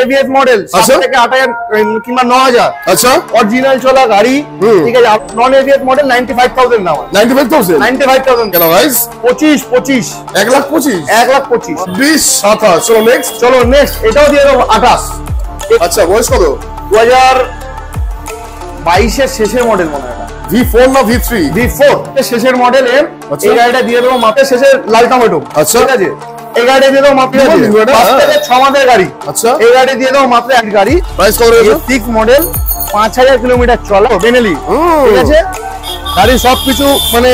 ABS model 7 থেকে 8 কিংবা 9000। আচ্ছা, অরিজিনাল চলা গাড়ি, ঠিক আছে। নন এবিএস মডেল 95000 দাম। 95000 কেন গাইস? 25 1,25,000 20 27। চলো নেক্সট এটাও দিয়ে দেবো 28। আচ্ছা, বয়স কত? 2022 এর শেষের মডেল মনে হয়। V4 না V3? V4 এর শেষের মডেল। এই গাড়িটা দিয়ে দেবো মাত্র শেষের লাল টমেটো। আচ্ছা, ঠিক আছে। এই গাড়িটা দিয়ে দেবো মাত্র 5 থেকে 6 মাসের গাড়ি। আচ্ছা, এই গাড়ি দিয়ে দেবো মাত্র এক গাড়ি। প্রাইস কত রয়েছে? 6 মডেল, 5000 কিলোমিটার চলা বেনেলি। ঠিক আছে। গাড়ি সবকিছু মানে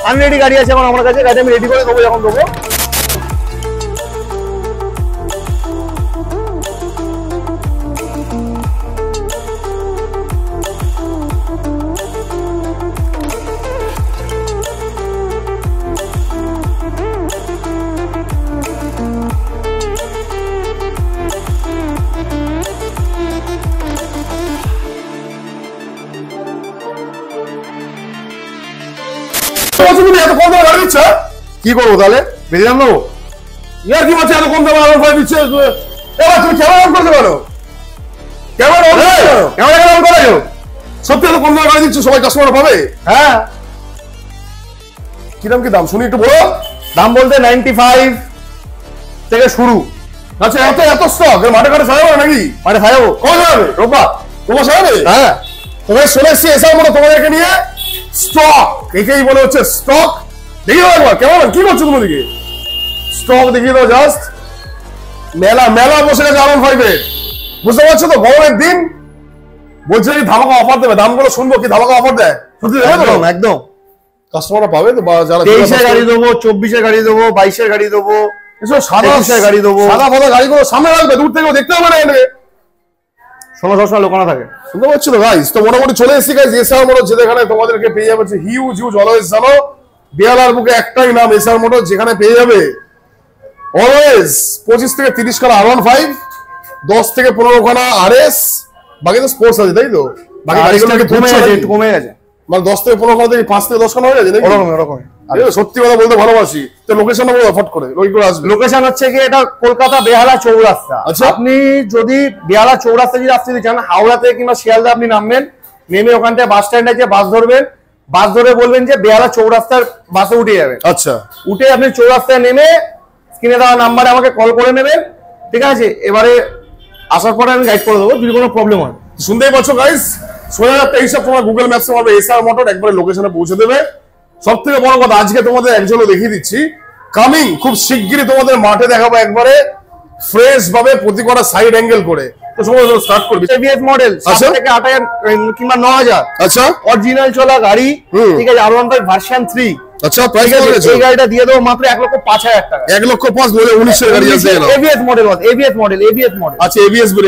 আনরেডি গাড়ি আছে এখন আমার কাছে। গাড়ি আমি রেডি করে দেবো যখন দেবো। কি করবো তাহলে? বেরিয়ে নেবো? ইয়ার কি মাঝে এত কম দামে আমার ভাই দিচ্ছে? এবার তুমি ক্যামেরা অন করতে পারো? ক্যামেরা অন করো। সত্যি এত কম দামে গাড়ি দিচ্ছ, সবাই কাস্টমার পাবে? হ্যাঁ। কিরকম কি দাম শুনি একটু বলো। দাম বলতে 95 থেকে শুরু। আচ্ছা, এত স্টক মাঠে ঘাটে সাজাবো নাকি? মানে সাজাবো কবে সাজাবে? রোববার। তোমার সাজাবে? হ্যাঁ। তোমার চলে এসছি এসব মতো তোমাদেরকে নিয়ে স্টক। একেই বলে হচ্ছে স্টক। দেখিয়ে দাও একবার কেমন কি করছো তুমি দিকে। স্টক দেখিয়ে দাও জাস্ট। মেলা বসে গেছে R15 এর। বুঝতে পারছো তো? গরমের দিন বলছে কি ধামাকা অফার দেবে। দামগুলো শুনবো কি ধামাকা অফার দেয়। সত্যি দেবে তো? একদম। কাস্টমাররা পাবে তো? যারা 23 এর গাড়ি দেবো, 24 এর গাড়ি দেবো, 22 এর গাড়ি দেবো, সাদা গাড়ি দেবো। সাদা ফাদা গাড়িগুলো সামনে রাখবে, দূর থেকে দেখতে হবে না। এনে শোনো সবসময় লোকানো থাকে। শুনতে পাচ্ছি তো গাইস? তো মোটামুটি চলে এসেছি গাইস এসআর মোটর, যেখানে তোমাদেরকে পেয়ে যাবে হিউজ অলওয়েজ জানো বিয়ালার বুকে একটাই নাম এসআর মোটর, যেখানে পেয়ে যাবে অলওয়েজ 25 থেকে 30 খানা R15, 10 থেকে 15 খানা RS, বাকি তো স্পোর্টস আছে তাই তো? বাকি গাড়িগুলো একটু কমে গেছে। মানে 10 থেকে 15 খানা থেকে 5 থেকে 10 খানা হয়ে গেছে নাকি? ওরকম। সত্যি কথা বলতে ভালোবাসি। তো লোকেশনটা বলো ফট করে, ওই করে আসবে। লোকেশন হচ্ছে কি, এটা কলকাতা বেহালা চৌরাস্তা। আচ্ছা, আপনি যদি বেহালা চৌরাস্তা যদি আসতে চান, হাওড়া থেকে কিংবা শিয়ালদা আপনি নামবেন, নেমে ওখান থেকে বাস স্ট্যান্ডে যে বাস ধরবেন, বাস ধরে বলবেন যে বেহালা চৌরাস্তার বাসে উঠে যাবেন। আচ্ছা, উঠে আপনি চৌরাস্তায় নেমে স্ক্রিনে দেওয়া নাম্বারে আমাকে কল করে নেবেন। ঠিক আছে। এবারে আসার পরে আমি গাইড করে দেবো যদি কোনো প্রবলেম হয়। শুনতেই পাচ্ছ গাইস, সোজা একটা হিসাব তোমার গুগল ম্যাপসে পাবে এসআর মোটর, একবারে লোকেশনে পৌঁছে দেবে। সব থেকে বড় কথা, আজকে তোমাদের একজনও দেখিয়ে দিচ্ছি, কামিং খুব শিগগিরই তোমাদের মাঠে দেখাবো একবারে ফ্রেশ ভাবে প্রতি কটা সাইড অ্যাঙ্গেল করে। তো সময় স্টার্ট করবি। এবিএস মডেল 7 থেকে 8 কিংবা 9000। আচ্ছা, অরিজিনাল চলা গাড়ি। ঠিক আছে। R15 version 3। আচ্ছা, প্রাইস কত আছে? এই গাড়িটা দিয়ে দেবো মাত্র 1,05,000 টাকা। 1,05,000 বলে 19 এর গাড়ি আছে না? ABS model. আচ্ছা, এবিএস বলে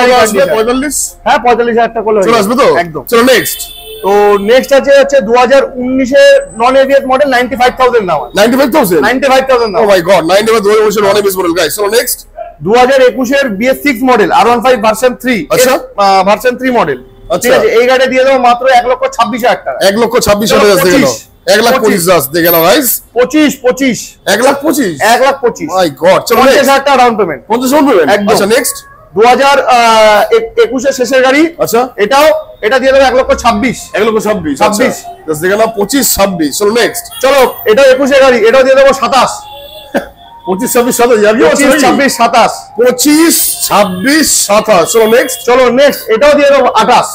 গাড়ি আসবে 45। হ্যাঁ, 45,000 টাকা করলে চলে আসবে তো? একদম। চলো নেক্সট। তো নেক্সট আছে 2019 এর নন এবিএস মডেল 95,000 দাম। 95,000 oh my god, 95 2019 non ABS model guys. চলো নেক্সট। 2021 এর BS6 মডেল R15 ভার্সন 3। আচ্ছা, ভার্সন 3 মডেল। আচ্ছা, ঠিক আছে। এই গাড়ি দিয়ে দেবো মাত্র 1,26,000 টাকা। 1,26,000 দেখে নাও। 1,25,000 দেখে নাও গাইস। 25 1,25,000 মাই গড। চলো 50,000 টাকা ডাউন পেমেন্ট। 50,000 পেমেন্ট। একদম। আচ্ছা নেক্সট। 2021 এর শেষের গাড়ি। আচ্ছা, এটা দিয়ে দেবো 1,26,000। 1,26,000 দেখে নাও। 25-26। চলো নেক্সট। চলো, এটা 21 এর গাড়ি, এটাও দিয়ে দেবো 27। 25-26 25-26-27। 25-26-27। চলো নেক্সট। এটাও দিয়ে দেবো 28।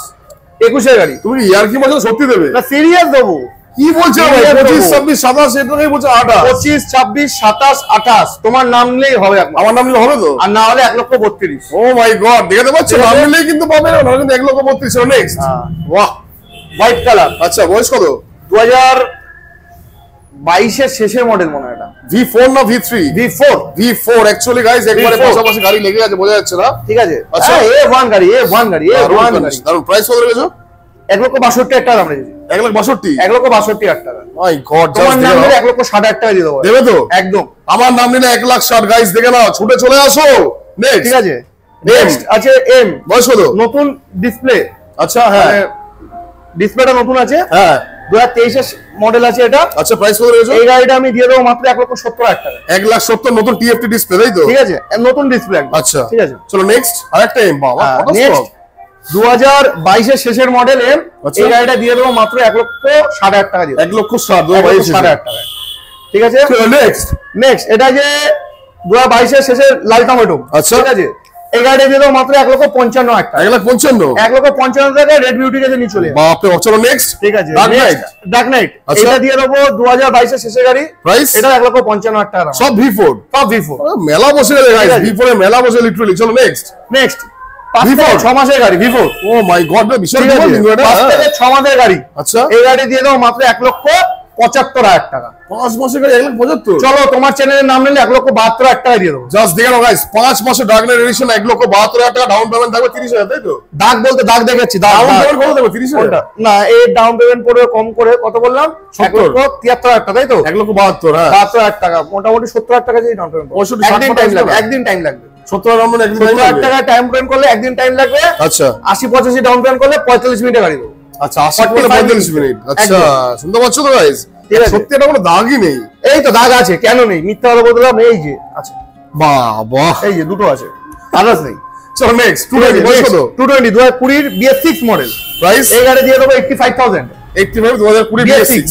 21 এর গাড়ি। তুমি ইয়ার কি বলছো? সত্যি দেবে না, সিরিয়াস দেবো। কি বলছো ভাই? 25-26-27 এটাই বলছো 28। 25-26-27-28 তোমার নাম নিলেই হবে। আমার নাম নিলে হবে তো? আর না হলে 1,32,000। ও মাই গড, দেখতে পাচ্ছ? নাম নিলেই কিন্তু পাবে না, কিন্তু 1,32,000। চলো নেক্সট। বাহ, হোয়াইট কালার। আচ্ছা, বয়স কত? 2022 এর শেষের মডেল মনে হয়। এটা V4 না V3? V4 অ্যাকচুয়ালি গাইস, একবারে পাশাপাশি গাড়ি লেগে আছে, বোঝা যাচ্ছে না। ঠিক আছে। আচ্ছা, A1 গাড়ি। দারুন। প্রাইস কত রেখেছো? 1,62,000 টাকা দাম রেখেছি। 1,62,000 টাকা। মাই গড, তোমার নাম নিলে 1,60,000 টাকা দিয়ে দেবো। দেবে তো? একদম। আমার নাম নিলে 1,60,000 গাইস, দেখে নাও, ছুটে চলে আসো। নেক্সট। ঠিক আছে। নেক্সট আছে M। বয়স কত? নতুন ডিসপ্লে। আচ্ছা, হ্যাঁ, ডিসপ্লেটা নতুন আছে। হ্যাঁ। 2023 মডেল আছে এটা। আচ্ছা প্রাইস কত রয়েছে? এই গাড়িটা আমি দিয়ে দেবো মাত্র 1,70,000 টাকা। 1,70,000 নতুন টিএফটি ডিসপ্লে তাই তো? ঠিক আছে, নতুন ডিসপ্লে। আচ্ছা ঠিক আছে, চলো নেক্সট আরেকটা এম। বাবা নেক্সট 2022 এর শেষের মডেল এম। এই গাড়িটা দিয়ে দেবো মাত্র 1,60,000 টাকা দিয়ে। 1,60,000 2022 টাকা। ঠিক আছে, নেক্সট এটা যে 2022 এর শেষের লাল টমেটো। আচ্ছা ঠিক আছে, এই গাড়িটা দিয়ে দেবো মাত্র 1,55,000 টাকা। 1,55,000 টাকা রেড বিউটি কাছে নিয়ে চলে। বাপরে, চলো নেক্সট। ঠিক আছে, ডার্ক নাইট। এটা দিয়ে দেবো 2022 এর শেষের গাড়ি। প্রাইস এটা 1,55,000 টাকা। সব V4। মেলা বসে গেলে গাইস, V4 এর মেলা বসে লিটারালি। চলো নেক্সট 6 মাসের গাড়ি V4। O my god, Vishal demand এটা। 5 থেকে 6 মাসের গাড়ি। আচ্ছা, এই গাড়ি দিয়ে দেবো মাত্র 1,75,000 টাকা। 5 মাসের গাড়ি 1,75,000। চলো তোমার চ্যানেলের নাম নিলে 1,72,000 টাকা দিয়ে দেবো। জাস্ট দেখে নাও গাইস, 5 মাসের ডার্ক নাইট এডিশন 1,72,000 টাকা। ডাউন পেমেন্ট থাকবে 30,000 তাই তো? দাগ বলতে দাগ দেখাচ্ছি। ডাউন পেমেন্ট কত দেবো? 30,000 না, এই ডাউন পেমেন্ট পড়বে কম করে। কত বললাম? 1,73,000 টাকা তাই তো? 1,72,000। হ্যাঁ, 72,000 টাকা, মোটামুটি 70,000 টাকা দিয়ে ডাউন পেমেন্ট। একদিন টাইম লাগবে। 70,000 টাকা টাইম পেমেন্ট করলে একদিন টাইম লাগবে। আচ্ছা, 80-85 ডাউন পেমেন্ট করলে 45 মিনিটে গাড়ি দেবো। আচ্ছা 45 মিনিট। আচ্ছা, শুনতে পাচ্ছ তো গাইস? সত্যি এটা কোনো দাগই নেই। এই তো দাগ আছে, কেন নেই? মিথ্যা কথা বললাম। এই যে আছে, বাবা এই যে দুটো আছে, আদার্স নেই। চলো নেক্সট 220 2020 BS6 মডেল। প্রাইস এই গাড়ি দিয়ে দেবো 85,000। 2020 BS6।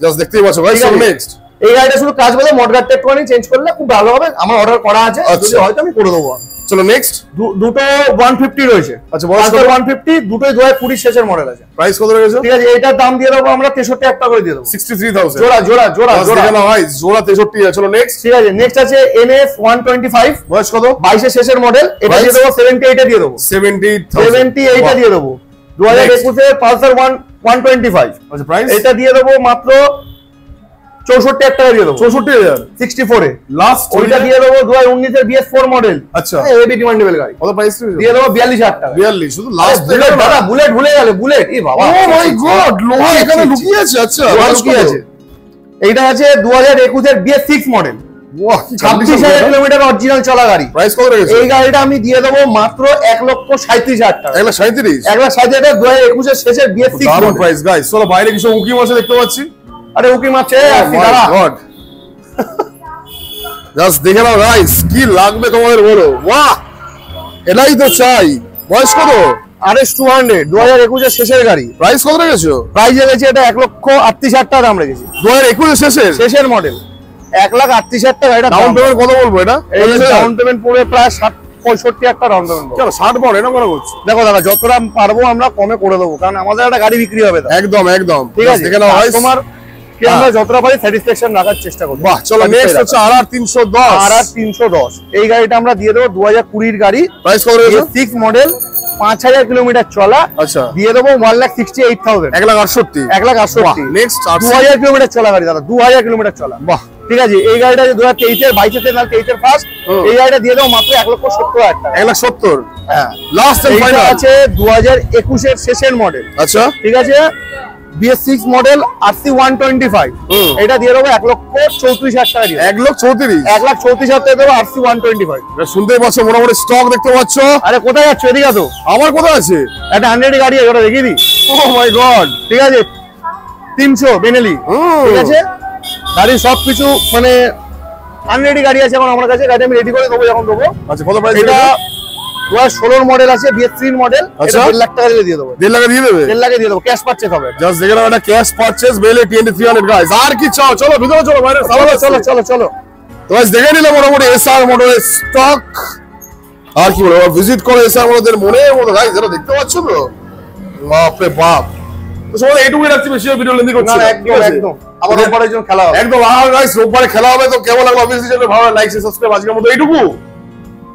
জাস্ট দেখতেই পাচ্ছ গাইস। চলো নেক্সট। এই গাড়িটা শুধু কাজ বলে মডগার্ড টেকটনি চেঞ্জ করলে খুব ভালো হবে। আমার অর্ডার করা আছে, যদি হয়তো আমি করে দেবো। চলো নেক্সট। দুটো 150 রয়েছে। আচ্ছা, 150 দুটোই 2020 শেষের মডেল আছে। প্রাইস কত রয়েছে? ঠিক আছে, এটার দাম দিয়ে দেবো আমরা 63,000 টাকা করে দিয়ে দেবো। 63,000 জোড়া জোড়া গাইস, জোড়া 63। চলো নেক্সট। ঠিক আছে, নেক্সট আছে NS 125। বয়স কত? 22 এর শেষের মডেল। এটা দিয়ে দেবো 78 দিয়ে দেবো। 78 দিয়ে দেবো। 2021 এর পালসার 125। আচ্ছা, প্রাইস এটা দিয়ে দেবো মাত্র 64,000 টাকা দিয়ে দেবো। 64,000 64 এ লাস্ট। ওইটা দিয়ে দেবো 2019 এর BS4 মডেল। আচ্ছা, হেভি ডিমান্ডেবল গাড়ি। কত প্রাইস দিয়ে দেবো 42,000 টাকা। 42 শুধু লাস্ট। বুলেট দাদা, বুলেট ভুলে গেল। বুলেট, এই বাবা, ও মাই গড, লোহা এখানে লুকিয়ে আছে। আচ্ছা, লুকিয়ে আছে। এইটা আছে 2021 এর BS6 মডেল। বাহ, 26,000 কিলোমিটার অরিজিনাল চলা গাড়ি। প্রাইস কত রয়েছে? এই গাড়িটা আমি দিয়ে দেবো মাত্র 1,37,000 টাকা। 1,37,000 1,37,000 টাকা 2021 এর শেষের BS6 দারুণ প্রাইস গাইস। চলো বাইরে কিছু উকি মাছে দেখতে পাচ্ছি। আরে উকি মারছে, আসি দাঁড়া। গড, জাস্ট দেখে নাও গাইস, কি লাগবে তোমাদের বলো। বাহ, এটাই তো চাই। বয়স কত? RS 200 2021 এর শেষের গাড়ি। প্রাইস কত রেখেছো? প্রাইস রেখেছি এটা 1,38,000 টাকা দাম রেখেছি। 2021 এর শেষের মডেল 1,38,000 টাকা। এটা ডাউন পেমেন্ট কত বলবো? এটা এই ডাউন পেমেন্ট পড়ে প্রায় 65,000 টাকা ডাউন পেমেন্ট। চলো 60 পড়ে না মনে করছি। দেখো দাদা, যতটা পারবো আমরা কমে করে দেবো, কারণ আমাদের একটা গাড়ি বিক্রি হবে। একদম একদম, ঠিক আছে, দেখে নাও গাইস। তোমার কি আমরা যতটা পারি স্যাটিসফ্যাকশন রাখার চেষ্টা করব। বাহ, চলো নেক্সট হচ্ছে RR 310। RR 310 এই গাড়িটা আমরা দিয়ে দেবো 2020 এর গাড়ি। প্রাইস কত রয়েছে? 6 মডেল, 5,000 কিলোমিটার চলা। আচ্ছা, দিয়ে দেবো 1,68,000। 1,68,000। 1,68,000 নেক্সট 2,000 কিলোমিটার চলা গাড়ি দাদা, 2,000 কিলোমিটার চলা। বাহ, ঠিক আছে, এই গাড়িটা 2023 এর 22 এর 23 এর ফার্স্ট। এই গাড়িটা দিয়ে দেবো মাত্র 1,70,000 টাকা। 1,70,000 হ্যাঁ, লাস্ট এন্ড এইটা ফাইনাল আছে 2021 এর শেষের মডেল। আচ্ছা, ঠিক আছে, BS6 মডেল RC 125। এটা দিয়ে দেবো 1,34,000 টাকা দিয়ে। 1,34,000। 1,34,000 টাকা দেবো RC 125। এটা শুনতেই পাচ্ছ, মোটামুটি স্টক দেখতে পাচ্ছ। আরে কোথায় যাচ্ছ? এদিকে আসো। আমার কোথায় আছে? একটা 100 গাড়ি আছে, ওটা দেখিয়ে দিই। ও মাই গড, ঠিক আছে, 300 বেনেলি। ঠিক আছে, গাড়ি সবকিছু মানে 100 গাড়ি আছে এখন আমার কাছে। গাড়ি আমি রেডি করে দেবো যখন দেবো। আচ্ছা, কত প্রাইস? এটা 2016 মডেল আছে, BS3 মডেল। আচ্ছা, 1,50,000 টাকা দিয়ে দেবো। 1,50,000 টাকা দিয়ে দেবে? 1,50,000 দিয়ে দেবো, ক্যাশ পারচেজ হবে। জাস্ট দেখে নাও, এটা ক্যাশ পারচেজ, বেলে 2300 গাইস। আর কি চাও? চলো ভিতরে চলো, বাইরে চলো। তো গাইস দেখে নিলে মোটামুটি SR মোটরের স্টক। আর কি বলবো, ভিজিট করো SR মোটরদের মনের মতো গাইস। যেটা দেখতে পাচ্ছ তো, বাপ রে বাপ। তো সবাই এইটুকুই রাখছি, বেশি ভিডিও লেন্দি করছি না। একদম আবার রোববারের জন্য খেলা হবে। একদম। আর গাইস রোববারে খেলা হবে, তো কেমন লাগলো অবভিয়াসলি জানাবে। ভালো লাইক সাবস্ক্রাইব। আজকের মতো এইটুকু।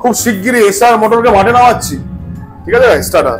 খুব শিগগিরই SR মোটরকে মাঠে নামাচ্ছি। ঠিক আছে গাইস, টাটা।